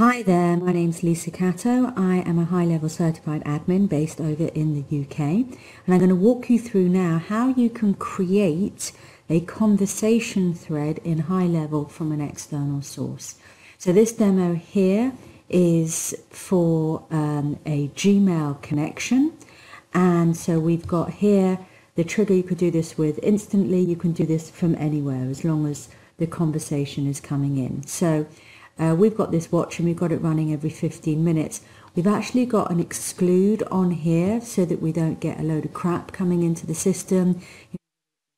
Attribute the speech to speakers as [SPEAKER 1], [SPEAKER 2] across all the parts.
[SPEAKER 1] Hi there, my name's Lisa Catto. I am a high-level certified admin based over in the UK, and I'm going to walk you through now how you can create a conversation thread in HighLevel from an external source. So this demo here is for a Gmail connection, and so we've got here the trigger. You could do this with instantly, you can do this from anywhere as long as the conversation is coming in. So we've got this watch and we've got it running every 15 minutes. We've actually got an exclude on here so that we don't get a load of crap coming into the system,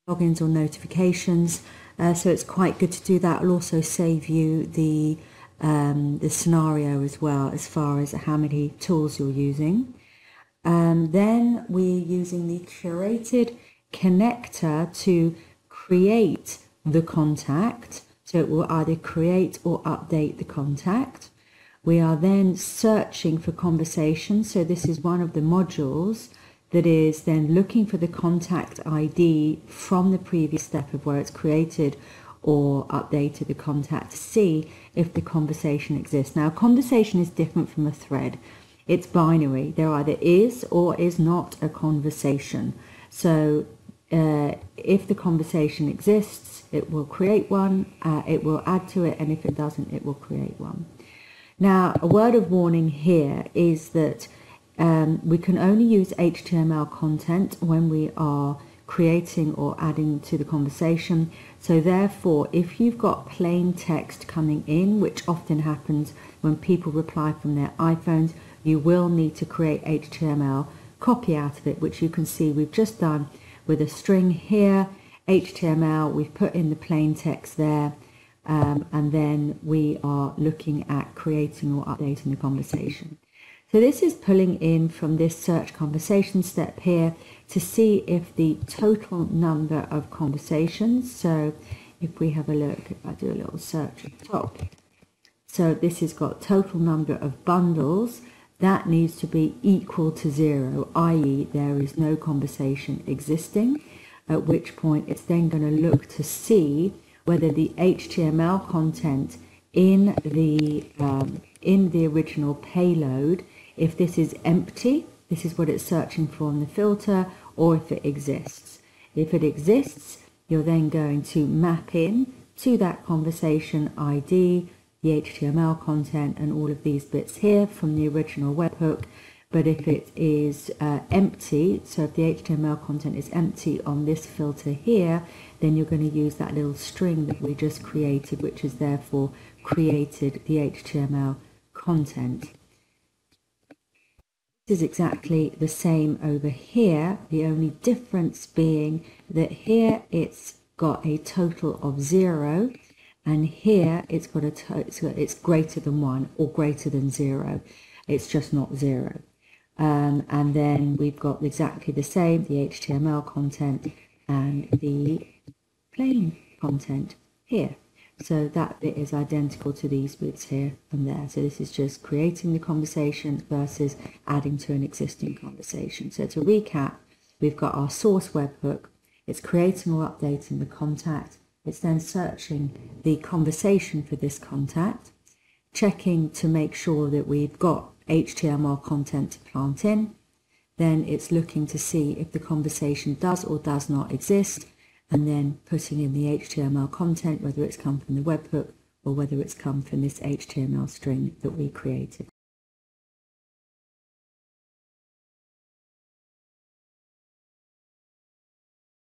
[SPEAKER 1] logins or notifications. So it's quite good to do that. It'll also save you the scenario as well as far as how many tools you're using. Then we're using the curated connector to create the contact. So it will either create or update the contact. We are then searching for conversations. So this is one of the modules that is then looking for the contact ID from the previous step of where it's created or updated the contact to see if the conversation exists. Now, a conversation is different from a thread. It's binary. There either is or is not a conversation. So if the conversation exists, it will create one, it will add to it, and if it doesn't, it will create one. Now, a word of warning here is that we can only use HTML content when we are creating or adding to the conversation. So therefore, if you've got plain text coming in, which often happens when people reply from their iPhones, you will need to create HTML copy out of it, which you can see we've just done with a string here, HTML, we've put in the plain text there, and then we are looking at creating or updating the conversation. So this is pulling in from this search conversation step here to see if the total number of conversations, so if we have a look, if I do a little search at the top, so this has got total number of bundles, that needs to be equal to 0, i.e. there is no conversation existing, at which point it's then going to look to see whether the HTML content in the original payload, if this is empty, this is what it's searching for in the filter, or if it exists. If it exists, you're then going to map in to that conversation ID, the HTML content and all of these bits here from the original webhook. But if it is empty, so if the HTML content is empty on this filter here, then you're going to use that little string that we just created, which has therefore created the HTML content. This is exactly the same over here, the only difference being that here it's got a total of 0, and here it's got it's greater than 1 or greater than 0. It's just not 0. And then we've got exactly the same, the HTML content and the plain content here. So that bit is identical to these bits here and there. So this is just creating the conversation versus adding to an existing conversation. So to recap, we've got our source webhook. It's creating or updating the contact. It's then searching the conversation for this contact, checking to make sure that we've got HTML content to plant in. Then it's looking to see if the conversation does or does not exist, and then putting in the HTML content, whether it's come from the webhook or whether it's come from this HTML string that we created.